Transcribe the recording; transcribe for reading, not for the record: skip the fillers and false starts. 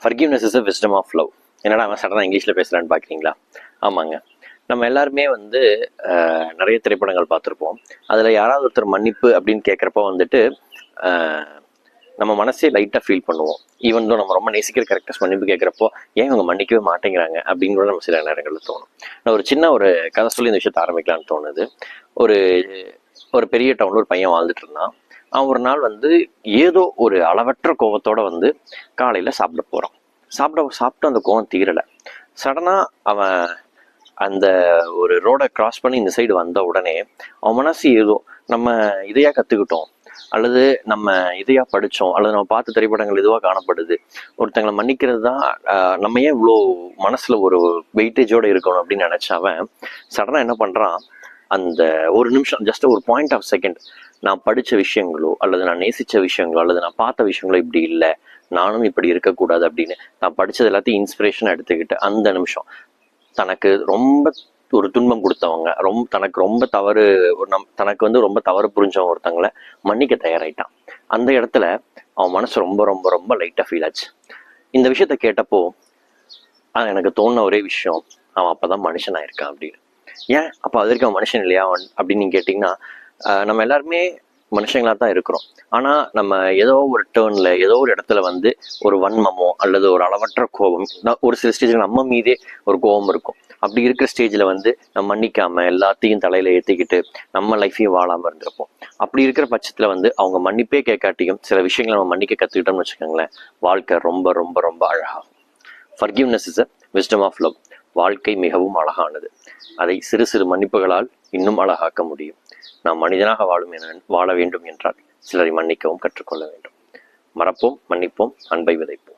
Forgiveness is a wisdom of love. என்னடா அவன் சடனாக இங்கிலீஷில் பேசுகிறான்னு பார்க்குறீங்களா? ஆமாங்க. நம்ம எல்லாருமே வந்து நிறைய திரைப்படங்கள் பார்த்துருப்போம். அதில் யாராவது ஒருத்தர் மன்னிப்பு அப்படின்னு கேட்குறப்போ வந்துட்டு நம்ம மனசே லைட்டாக ஃபீல் பண்ணுவோம். ஈவன் தான் நம்ம ரொம்ப நேசிக்கிற கேரக்டர்ஸ் மன்னிப்பு கேட்குறப்போ ஏன் இவங்க மன்னிக்கவே மாட்டேங்கிறாங்க அப்படின்னு கூட நம்ம சில நேரங்களில் தோணும். நான் ஒரு சின்ன ஒரு கதை சொல்லி இந்த விஷயத்தை ஆரம்பிக்கலான்னு தோணுது. ஒரு ஒரு பெரிய டவுனில் ஒரு பையன் வாழ்ந்துட்டு இருந்தான். அவன் ஒரு நாள் வந்து ஏதோ ஒரு அளவற்ற கோவத்தோட வந்து காலையில் சாப்பிட போகிறான். சாப்பிட்டு அந்த கோவம் தீரலை. சடனாக அவன் அந்த ஒரு ரோடை கிராஸ் பண்ணி இந்த சைடு வந்த உடனே அவன் மனசு ஏதோ நம்ம இதையா கற்றுக்கிட்டோம், அல்லது நம்ம இதையா படித்தோம், அல்லது நம்ம பார்த்த திரைப்படங்கள் இதுவாக காணப்படுது, ஒருத்தங்களை மன்னிக்கிறது தான் நம்ம ஏன் இவ்வளோ மனசில் ஒரு வெயிட்டேஜோடு இருக்கணும் அப்படின்னு நினச்சவன் சடனாக என்ன பண்ணுறான், அந்த ஒரு நிமிஷம் ஜஸ்ட் ஒரு பாயிண்ட் ஆஃப் செகண்ட் நான் படித்த விஷயங்களோ அல்லது நான் நேசித்த விஷயங்களோ அல்லது நான் பார்த்த விஷயங்களோ இப்படி இல்லை, நானும் இப்படி இருக்கக்கூடாது அப்படின்னு நான் படித்தது எல்லாத்தையும் இன்ஸ்பிரேஷனாக எடுத்துக்கிட்டு அந்த நிமிஷம் தனக்கு ரொம்ப ஒரு துன்பம் கொடுத்தவங்க, தனக்கு ரொம்ப தவறு தனக்கு வந்து ரொம்ப தவறு புரிஞ்சவங்க ஒருத்தங்களை மன்னிக்க தயாராயிட்டான். அந்த இடத்துல அவன் மனசு ரொம்ப ரொம்ப ரொம்ப லைட்டாக ஃபீல் ஆச்சு. இந்த விஷயத்த கேட்டப்போ எனக்கு தோணுன ஒரே விஷயம், அவன் அப்போதான் மனுஷனாயிருக்கான் அப்படின்னு. ஏன் அப்போ அது வரைக்கும் அவன் மனுஷன் இல்லையா அப்படின்னு நீங்கள் கேட்டிங்கன்னா, நம்ம எல்லாருமே மனுஷங்களாக தான் இருக்கிறோம். ஆனால் நம்ம ஏதோ ஒரு டேர்னில் ஏதோ ஒரு இடத்துல வந்து ஒரு வன்மமோ அல்லது ஒரு அளவற்ற கோபம், ஒரு சில ஸ்டேஜில் நம்ம மீதே ஒரு கோபம் இருக்கும். அப்படி இருக்கிற ஸ்டேஜில் வந்து நம்ம மன்னிக்காமல் எல்லாத்தையும் தலையில் ஏற்றிக்கிட்டு நம்ம லைஃப்பையும் வாழாமல் இருந்திருப்போம். அப்படி இருக்கிற பட்சத்தில் வந்து அவங்க மன்னிப்பே கேட்காட்டியும் சில விஷயங்களை நம்ம மன்னிக்க கற்றுக்கிட்டோம்னு வச்சுக்கோங்களேன், வாழ்க்கை ரொம்ப ரொம்ப ரொம்ப அழகாகும். Forgiveness is a wisdom of love. வாழ்க்கை மிகவும் அழகானது. அதை சிறு சிறு மன்னிப்புகளால் இன்னும் அழகாக்க முடியும். நாம் மனிதனாக வாழ வேண்டும் என்றால் சிலரை மன்னிக்கவும் கற்றுக்கொள்ள வேண்டும். மறப்போம், மன்னிப்போம், அன்பை விதைப்போம்.